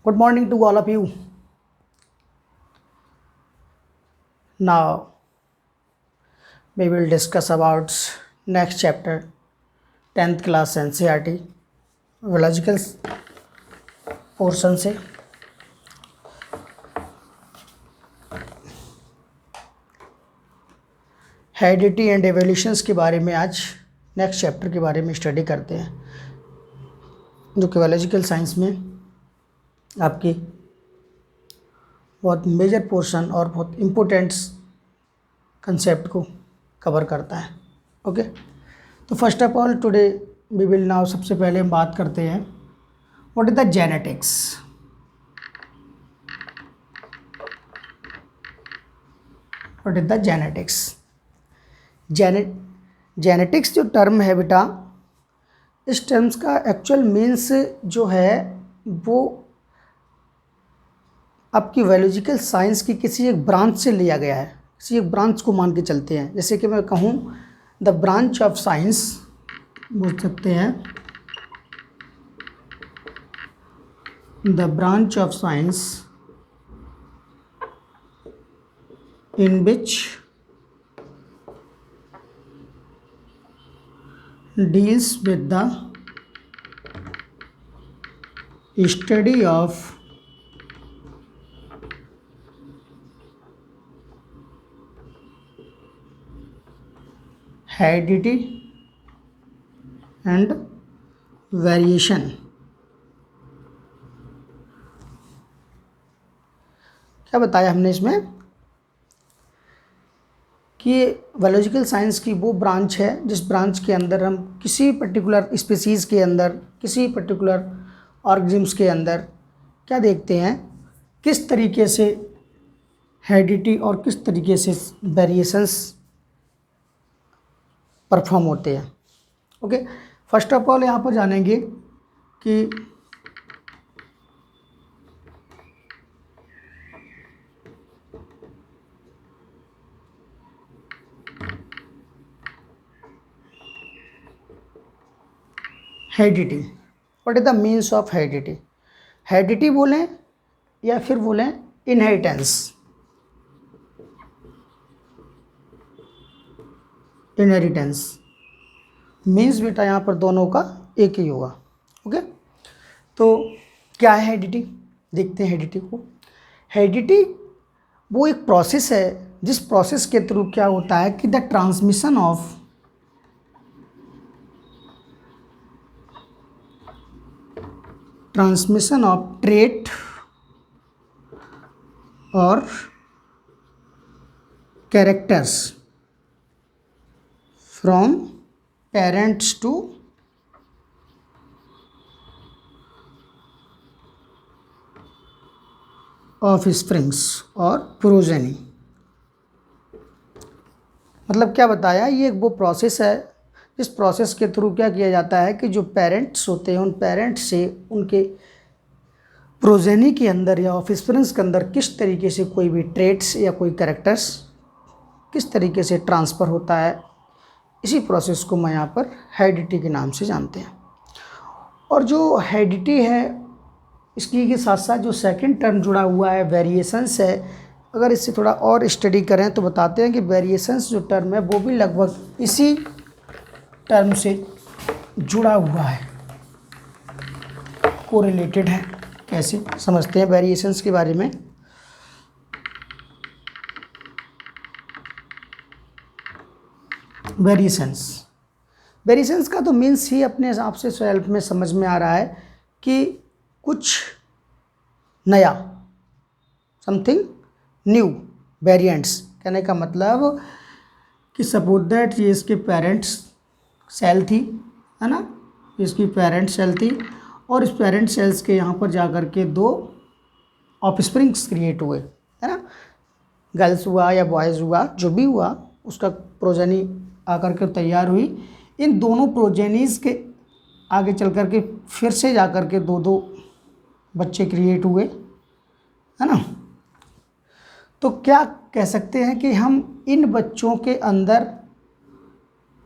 Good morning to all of you. Now we will discuss about next chapter, 10th class NCERT biological portion से। Heredity and evolutions के बारे में आज next chapter के बारे में स्टडी करते हैं, जो कि बायोलॉजिकल साइंस में आपकी बहुत मेजर पोर्शन और बहुत इम्पोर्टेंट कंसेप्ट को कवर करता है। ओके, तो first of all today we will now, सबसे पहले हम बात करते हैं what is the genetics. What is the genetics? Genetics जो टर्म है बेटा, इस टर्म्स का एक्चुअल मीन्स जो है वो आपकी बायोलॉजिकल साइंस की किसी एक ब्रांच से लिया गया है। किसी एक ब्रांच को मान के चलते हैं। जैसे कि मैं कहूँ द ब्रांच ऑफ साइंस, बोल सकते हैं the branch of science in which deals with the study of heredity and variation। क्या बताया हमने इसमें कि बायोलॉजिकल साइंस की वो ब्रांच है जिस ब्रांच के अंदर हम किसी पर्टिकुलर स्पीसीज़ के अंदर, किसी पर्टिकुलर ऑर्गेनिम्स के अंदर क्या देखते हैं, किस तरीके से हेरिडिटी और किस तरीके से वेरिएशंस परफॉर्म होते हैं। ओके, फर्स्ट ऑफ ऑल यहाँ पर जानेंगे कि heredity, what is the means of heredity. Heredity बोलें या फिर बोलें इनहेरिटेंस। इनहेरिटेंस मीन्स बेटा यहाँ पर दोनों का एक ही होगा। ओके, तो क्या है हेरिडिटी, देखते हैं हेरिडिटी को। हेरिडिटी वो एक प्रोसेस है जिस प्रोसेस के थ्रू क्या होता है कि द ट्रांसमिशन ऑफ ट्रेट और characters from parents to offsprings और प्रोजेनी। मतलब क्या बताया, ये एक वो प्रोसेस है इस प्रोसेस के थ्रू क्या किया जाता है कि जो पेरेंट्स होते हैं उन पेरेंट्स से उनके प्रोजेनी के अंदर या ऑफस्प्रिंग्स के अंदर किस तरीके से कोई भी ट्रेट्स या कोई कैरेक्टर्स किस तरीके से ट्रांसफ़र होता है, इसी प्रोसेस को मैं यहाँ पर हेरिडिटी के नाम से जानते हैं। और जो हेरिडिटी है इसकी के साथ साथ जो सेकंड टर्म जुड़ा हुआ है वेरिएशंस है, अगर इससे थोड़ा और स्टडी करें तो बताते हैं कि वेरिएशंस जो टर्म है वो भी लगभग इसी टर्म से जुड़ा हुआ है, कोरिलेटेड है। कैसे समझते हैं वेरिएशंस के बारे में। वेरिएशंस का तो मीन्स ही अपने हिसाब से सेल्फ में समझ में आ रहा है कि कुछ नया, समथिंग न्यू। वेरिएंट्स कहने का मतलब कि सपोज दैट ये इसके पेरेंट्स सेल थी, है ना, इसकी पेरेंट सेल थी और इस पेरेंट सेल्स के यहाँ पर जा कर के दो ऑफस्प्रिंग्स क्रिएट हुए, है ना, गर्ल्स हुआ या बॉयज़ हुआ, जो भी हुआ उसका प्रोजेनी आकर के तैयार हुई। इन दोनों प्रोजेनीज़ के आगे चल कर के फिर से जा कर के दो बच्चे क्रिएट हुए, है ना। तो क्या कह सकते हैं कि हम इन बच्चों के अंदर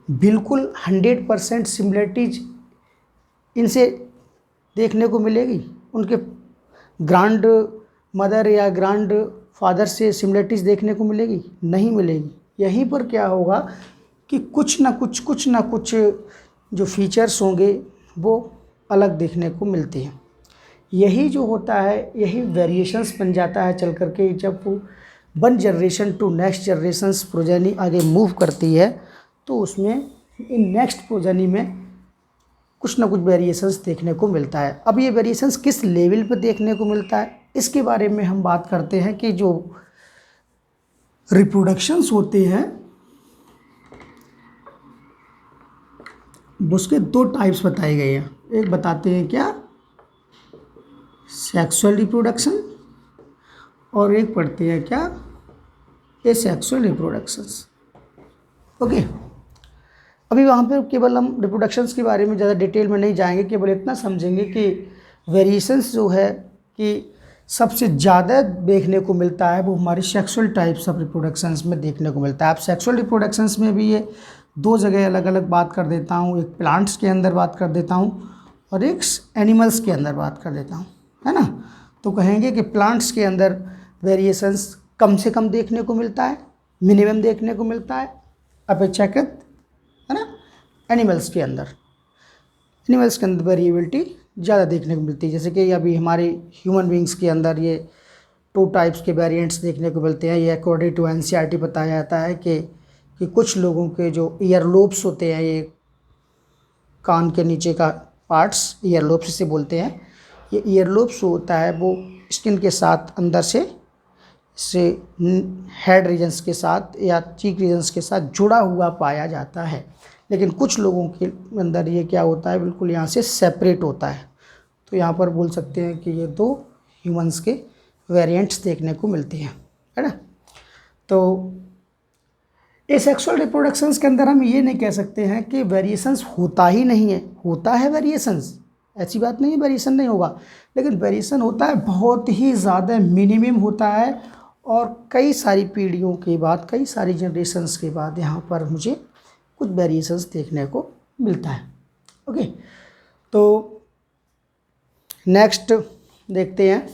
बिल्कुल 100% सिमिलरिटीज इनसे देखने को मिलेगी। उनके ग्रांड मदर या ग्रांड फादर से सिमिलरिटीज़ देखने को मिलेगी? नहीं मिलेगी। यहीं पर क्या होगा कि कुछ ना कुछ जो फीचर्स होंगे वो अलग देखने को मिलती हैं। यही जो होता है, यही वेरिएशंस बन जाता है चल करके। जब वो one generation to next generations progeny आगे मूव करती है तो उसमें इन नेक्स्ट प्रोजेनी में कुछ ना कुछ वेरिएशंस देखने को मिलता है। अब ये वेरिएशंस किस लेवल पर देखने को मिलता है, इसके बारे में हम बात करते हैं कि जो रिप्रोडक्शंस होते हैं उसके दो टाइप्स बताए गए हैं। एक बताते हैं क्या, सेक्सुअल रिप्रोडक्शन, और एक पढ़ते हैं क्या, एसेक्सुअल रिप्रोडक्शंस। ओके, अभी वहाँ पे केवल हम रिप्रोडक्शंस के बारे में ज़्यादा डिटेल में नहीं जाएंगे, केवल इतना समझेंगे कि वेरिएशंस जो है कि सबसे ज़्यादा देखने को मिलता है वो हमारी सेक्सुअल टाइप्स ऑफ रिप्रोडक्शंस में देखने को मिलता है। अब सेक्सुअल रिप्रोडक्शंस में भी ये दो जगह अलग अलग बात कर देता हूँ, एक प्लांट्स के अंदर बात कर देता हूँ और एक एनिमल्स के अंदर बात कर देता हूँ, है ना। तो कहेंगे कि प्लांट्स के अंदर वेरिएशंस कम से कम देखने को मिलता है, मिनिमम देखने को मिलता है अपेक्षाकृत, है ना। एनिमल्स के अंदर वेरिएबिलिटी ज़्यादा देखने को मिलती है। जैसे कि अभी हमारे ह्यूमन बींग्स के अंदर ये 2 टाइप्स के वेरिएंट्स देखने को मिलते हैं। ये अकॉर्डिंग टू एनसीईआरटी बताया जाता है कि कुछ लोगों के जो ईयर लोब्स होते हैं, ये कान के नीचे का पार्ट्स ईयर लोब्स से बोलते हैं, ये ईयर लोब्स होता है वो स्किन के साथ अंदर से हेड रीजन्स के साथ या चीक रीजन्स के साथ जुड़ा हुआ पाया जाता है। लेकिन कुछ लोगों के अंदर ये क्या होता है, बिल्कुल यहाँ से सेपरेट होता है। तो यहाँ पर बोल सकते हैं कि ये 2 ह्यूमंस के वेरिएंट्स देखने को मिलते हैं, है ना। तो एसेक्सुअल रिप्रोडक्शंस के अंदर हम ये नहीं कह सकते हैं कि वेरिएशंस होता ही नहीं है, होता है वेरिएशंस, ऐसी बात नहीं है वेरिएशन नहीं होगा, लेकिन वेरिएशन होता है, बहुत ही ज़्यादा मिनिमम होता है। और कई सारी पीढ़ियों के बाद, कई सारी जनरेशन्स के बाद यहाँ पर मुझे कुछ वेरिएशंस देखने को मिलता है। ओके, तो नेक्स्ट देखते हैं।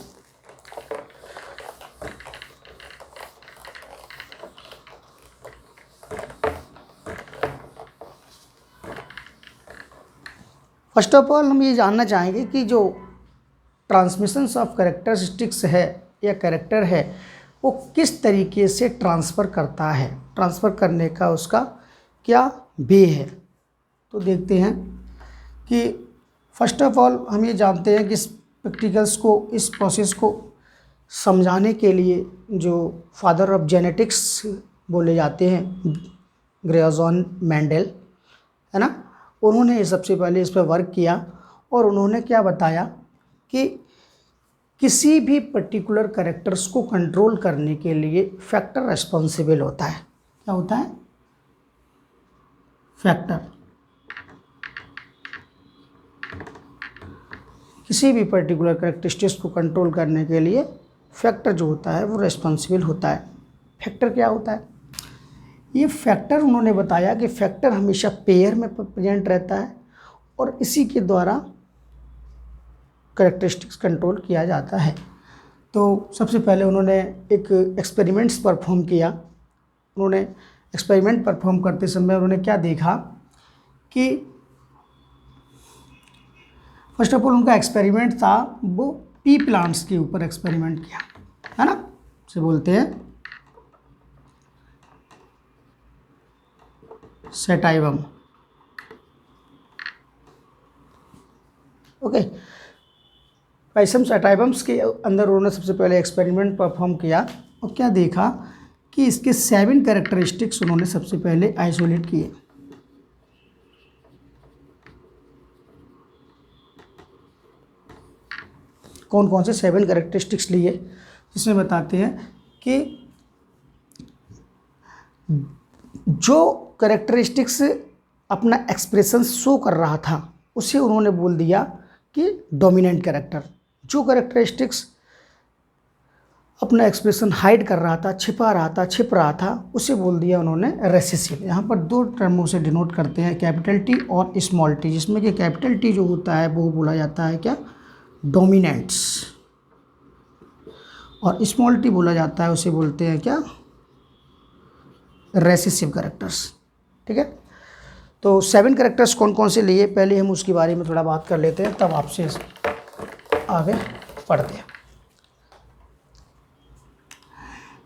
फर्स्ट ऑफ ऑल हम ये जानना चाहेंगे कि जो ट्रांसमिशंस ऑफ कैरेक्टरिस्टिक्स है या कैरेक्टर है वो किस तरीके से ट्रांसफ़र करता है, ट्रांसफ़र करने का उसका क्या वे है। तो देखते हैं कि फर्स्ट ऑफ ऑल हम ये जानते हैं कि इस प्रैक्टिकल्स को, इस प्रोसेस को समझाने के लिए जो फादर ऑफ जेनेटिक्स बोले जाते हैं, ग्रेगोर मेंडल, है ना, उन्होंने सबसे पहले इस पर वर्क किया और उन्होंने क्या बताया कि किसी भी पर्टिकुलर कैरेक्टर्स को कंट्रोल करने के लिए फैक्टर रिस्पॉन्सिबल होता है। क्या होता है? फैक्टर। किसी भी पर्टिकुलर कैरेक्टरिस्टिक्स को कंट्रोल करने के लिए फैक्टर जो होता है वो रिस्पॉन्सिबल होता है। फैक्टर क्या होता है? ये फैक्टर उन्होंने बताया कि फैक्टर हमेशा पेयर में प्रेजेंट रहता है और इसी के द्वारा कैरेक्टरिस्टिक्स कंट्रोल किया जाता है। तो सबसे पहले उन्होंने एक एक्सपेरिमेंट्स परफॉर्म किया। उन्होंने एक्सपेरिमेंट परफॉर्म करते समय उन्होंने क्या देखा कि फर्स्ट ऑफ ऑल उनका एक्सपेरिमेंट था वो पी प्लांट्स के ऊपर एक्सपेरिमेंट किया, है ना, से बोलते हैं सेटाइवम। ओके, पैसम सेटाइवम्स के अंदर उन्होंने सबसे पहले एक्सपेरिमेंट परफॉर्म किया और क्या देखा कि इसके 7 कैरेक्टरिस्टिक्स उन्होंने सबसे पहले आइसोलेट किए। कौन कौन से 7 कैरेक्टरिस्टिक्स लिए, जिसमें बताते हैं कि जो कैरेक्टरिस्टिक्स अपना एक्सप्रेशन शो कर रहा था उसे उन्होंने बोल दिया कि डोमिनेंट कैरेक्टर। जो कैरेक्टरिस्टिक्स अपना एक्सप्रेशन हाइड कर रहा था, छिप रहा था, उसे बोल दिया उन्होंने रेसेसिव। यहाँ पर 2 टर्मों से डिनोट करते हैं, कैपिटल टी और स्मॉल टी, जिसमें कि कैपिटल टी जो होता है वो बोला जाता है क्या, डोमिनेंट्स, और स्मॉल टी बोला जाता है उसे बोलते हैं क्या, रेसेसिव कैरेक्टर्स। ठीक है, तो 7 कैरेक्टर्स कौन कौन से लिए, पहले हम उसके बारे में थोड़ा बात कर लेते हैं, तब आपसे आगे पढ़ते हैं।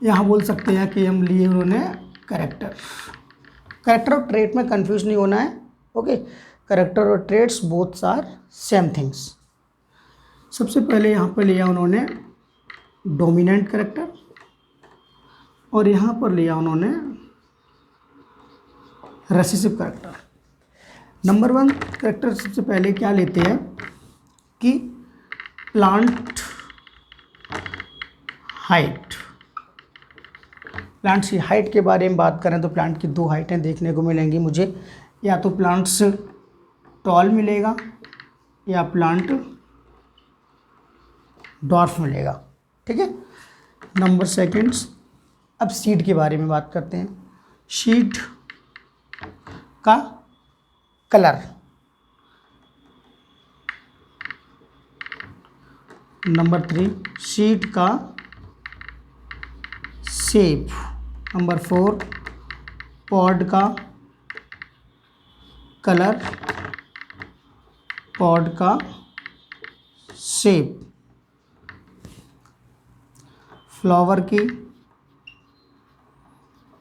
यहाँ बोल सकते हैं कि हम लिए उन्होंने कैरेक्टर और ट्रेट में कंफ्यूज नहीं होना है। ओके, कैरेक्टर और traits both are same things. सबसे पहले यहाँ पर लिया उन्होंने डोमिनेंट कैरेक्टर और यहाँ पर लिया उन्होंने रेसेसिव कैरेक्टर। नंबर 1 कैरेक्टर सबसे पहले क्या लेते हैं कि प्लांट हाइट। प्लांट्स की हाइट के बारे में बात करें तो प्लांट की 2 हाइटें देखने को मिलेंगी मुझे, या तो प्लांट्स टॉल मिलेगा या प्लांट डॉर्फ मिलेगा। ठीक है, नंबर 2 अब सीड के बारे में बात करते हैं। सीड का कलर, नंबर 3 सीड का शेप, नंबर 4 पॉड का कलर, पॉड का शेप, फ्लावर की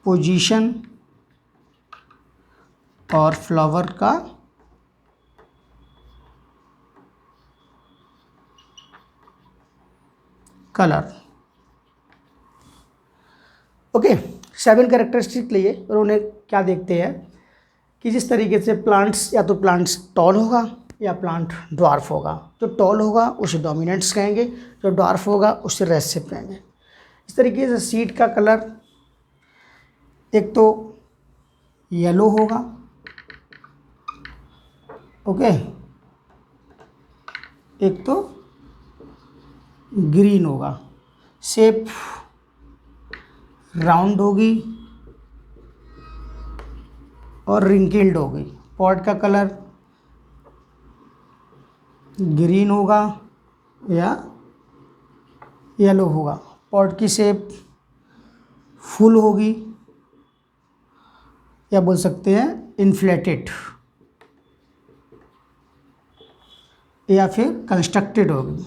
पोजीशन और फ्लावर का कलर। ओके, 7 कैरेक्टरिस्टिक लिए और उन्हें क्या देखते हैं कि जिस तरीके से प्लांट्स, या तो प्लांट्स टॉल होगा या प्लांट ड्वार्फ होगा। जो टॉल होगा उसे डोमिनेंट्स कहेंगे, जो ड्वार्फ होगा उसे रेसेसिव कहेंगे। इस तरीके से सीड का कलर एक तो येलो होगा, ओके, एक तो ग्रीन होगा, शेप राउंड होगी और रिंकल्ड होगी। पॉट का कलर ग्रीन होगा या येलो होगा। पॉट की शेप फुल होगी या बोल सकते हैं इन्फ्लेटेड, या फिर कंस्ट्रक्टेड होगी।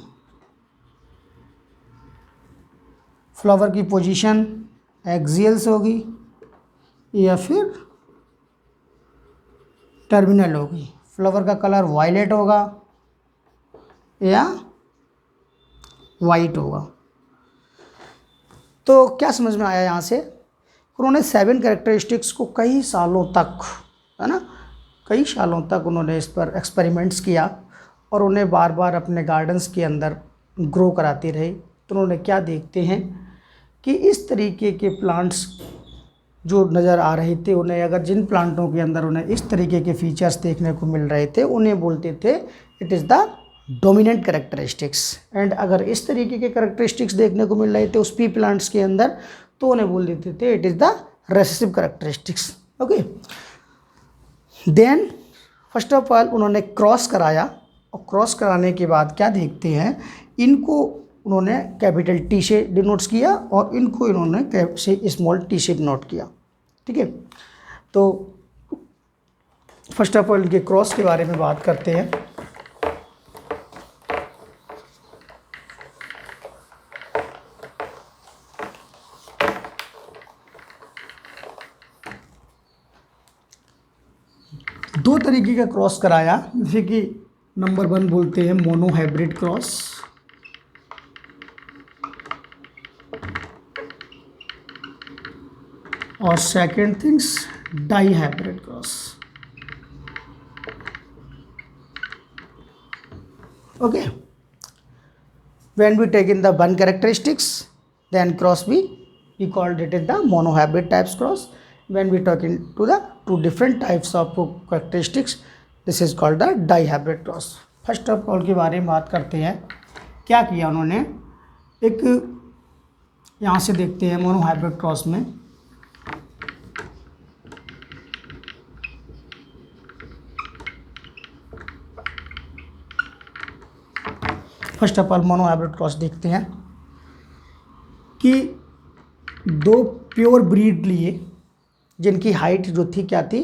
फ्लावर की पोजीशन एक्सियल्स होगी या फिर टर्मिनल होगी। फ्लावर का कलर वायलेट होगा या वाइट होगा। तो क्या समझ में आया यहाँ से? उन्होंने 7 कैरेक्टरिस्टिक्स को कई सालों तक, है ना, कई सालों तक उन्होंने इस पर एक्सपेरिमेंट्स किया और उन्हें बार बार अपने गार्डन्स के अंदर ग्रो कराते रहे। तो उन्होंने क्या देखते हैं कि इस तरीके के प्लांट्स जो नज़र आ रहे थे, उन्हें अगर जिन प्लांटों के अंदर उन्हें इस तरीके के फीचर्स देखने को मिल रहे थे, उन्हें बोलते थे it is the dominant characteristics. And अगर इस तरीके के कैरेक्टरिस्टिक्स देखने को मिल रहे थे उस पी प्लांट्स के अंदर, तो उन्हें बोल देते थे it is the recessive characteristics. Okay, then first of all उन्होंने क्रॉस कराया और क्रॉस कराने के बाद क्या देखते हैं, इनको उन्होंने कैपिटल टी से डिनोट्स किया और इनको इन्होंने से स्मॉल टी से डिनोट किया। ठीक है, तो फर्स्ट ऑफ ऑल इनके क्रॉस के बारे में बात करते हैं। दो तरीके का क्रॉस कराया, जैसे कि नंबर 1 बोलते हैं मोनो हाइब्रिड क्रॉस, और second things dihybrid cross. Okay, when we take in the one characteristics, then cross we called it as the mono hybrid types cross. When we talk into the 2 different types of characteristics, this is called the dihybrid cross. First of all के बारे में बात करते हैं। क्या किया उन्होंने, एक यहाँ से देखते हैं मोनो हाइब्रिड क्रॉस में first of all mono hybrid cross देखते हैं। कि दो प्योर ब्रीड लिए जिनकी हाइट जो थी क्या थी,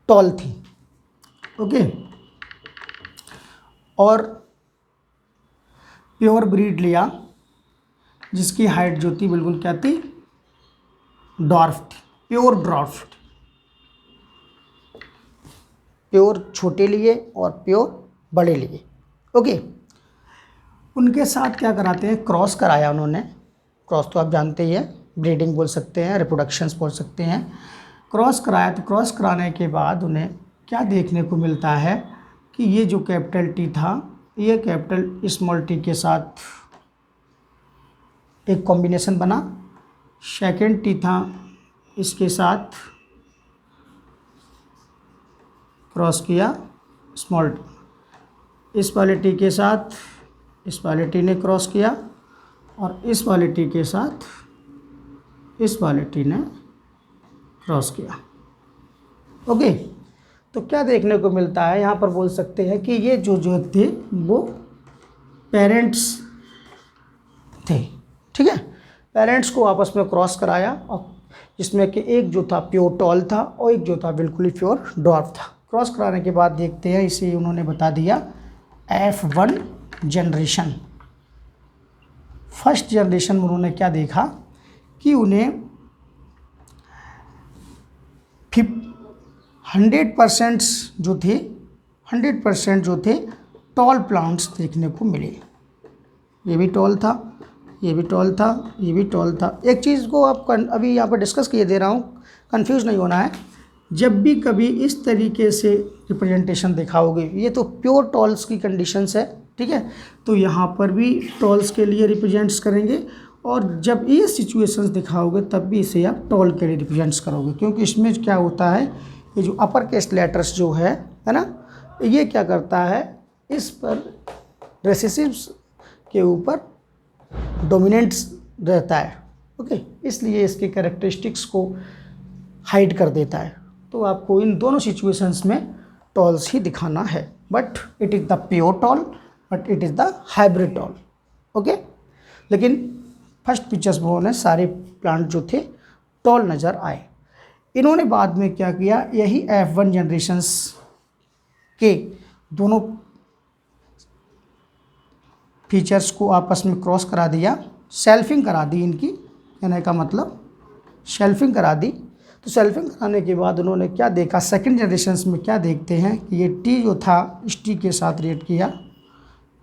टॉल थी, ओके, और प्योर ब्रीड लिया जिसकी हाइट जो थी बिल्कुल क्या थी, डॉर्फ थी, प्योर ड्वार्फ, प्योर छोटे लिए और प्योर बड़े लिए, ओके। उनके साथ क्या कराते हैं, क्रॉस कराया उन्होंने। क्रॉस तो आप जानते ही हैं, ब्रीडिंग बोल सकते हैं, रिप्रोडक्शंस बोल सकते हैं। क्रॉस कराया, तो क्रॉस कराने के बाद उन्हें क्या देखने को मिलता है कि ये जो कैपिटल टी था, ये कैपिटल स्मॉल टी के साथ एक कॉम्बिनेशन बना। सेकेंड टी था, इसके साथ क्रॉस किया स्मॉल टी, इस वाले टी के साथ इस वाले टी ने क्रॉस किया, और इस वाले टी के साथ इस वाले टी ने क्रॉस किया, ओके। तो क्या देखने को मिलता है यहाँ पर, बोल सकते हैं कि ये जो थे वो पेरेंट्स थे, ठीक है। पेरेंट्स को आपस में क्रॉस कराया, और जिसमें कि एक जो था प्योर टॉल था और एक जो था बिल्कुल ही प्योर ड्वार्फ था। क्रॉस कराने के बाद देखते हैं, इसे उन्होंने बता दिया F1 जनरेशन। फर्स्ट जनरेशन में उन्होंने क्या देखा कि उन्हें 100% जो थे टॉल प्लांट्स देखने को मिले। ये भी टॉल था, ये भी टॉल था, ये भी टॉल था। एक चीज़ को आप अभी यहाँ पर डिस्कस किए दे रहा हूँ, कंफ्यूज नहीं होना है। जब भी कभी इस तरीके से रिप्रेजेंटेशन दिखाओगे, ये तो प्योर टॉल्स की कंडीशंस है, ठीक है, तो यहाँ पर भी टॉल्स के लिए रिप्रेजेंट्स करेंगे, और जब ये सिचुएशंस दिखाओगे तब भी इसे आप टॉल के लिए रिप्रेजेंट्स करोगे, क्योंकि इसमें क्या होता है, ये जो अपर केस लेटर्स जो है ना, ये क्या करता है, इस पर रेसेसिव्स के ऊपर डोमिनेंट्स रहता है, ओके, इसलिए इसके कैरेक्टरिस्टिक्स को हाइड कर देता है। तो आपको इन दोनों सिचुएशंस में टॉल्स ही दिखाना है, but it is the pure tall, but it is the hybrid tall, okay. लेकिन फर्स्ट पिक्चर्स में उन्होंने सारे प्लांट जो थे टॉल नज़र आए। इन्होंने बाद में क्या किया, यही F1 जनरेशन्स के दोनों फीचर्स को आपस में क्रॉस करा दिया, सेल्फिंग करा दी, इनकी कहने का मतलब शेल्फिंग करा दी। तो सेल्फिंग कराने के बाद उन्होंने क्या देखा, सेकंड जनरेशन्स में क्या देखते हैं कि ये टी जो था इस टी के साथ रिएक्ट किया,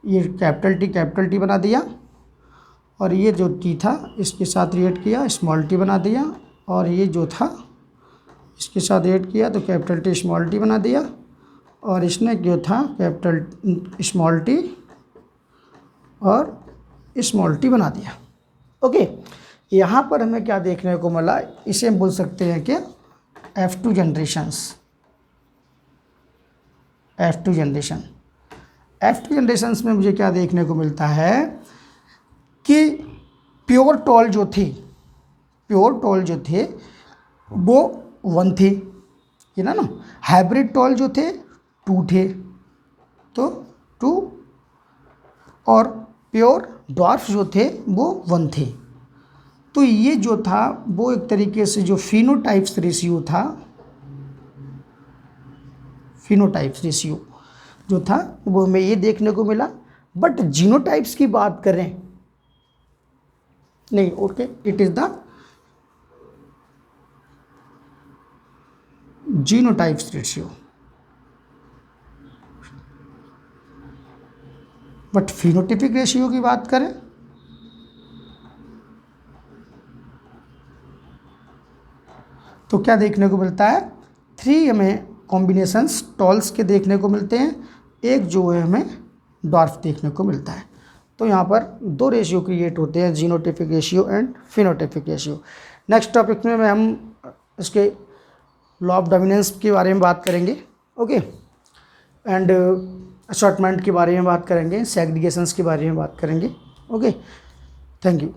ये कैपिटल टी बना दिया, और ये जो टी था इसके साथ रिएक्ट किया, स्मॉल टी बना दिया, और ये जो था इसके साथ रिएक्ट किया तो कैपिटल टी स्मॉल टी बना दिया, और इसने जो था कैपिटल स्मॉल टी और स्मॉल टी बना दिया, ओके। यहाँ पर हमें क्या देखने को मिला, इसे हम बोल सकते हैं कि F2 जनरेशन्स में मुझे क्या देखने को मिलता है कि प्योर टॉल जो थे वो 1 थे, ये ना हाइब्रिड टॉल जो थे 2 थे, तो 2, और प्योर ड्वार्फ जो थे वो 1 थे। तो ये जो था वो एक तरीके से जो फिनोटाइप्स रेशियो जो था वो हमें ये देखने को मिला। बट जीनोटाइप्स की बात करें नहीं, okay, it is the genotypes ratio, but phenotypic ratio की बात करें तो क्या देखने को मिलता है, 3 हमें कॉम्बिनेशंस टॉल्स के देखने को मिलते हैं, एक जो है हमें डॉर्फ देखने को मिलता है। तो यहाँ पर 2 रेशियो क्रिएट होते हैं, genotypic ratio and phenotypic ratio. Next topic में हम इसके लॉ ऑफ डोमिनेंस के बारे में बात करेंगे, ओके, एंड असॉर्टमेंट के बारे में बात करेंगे, सेग्रीगेशंस के बारे में बात करेंगे, ओके। Thank you.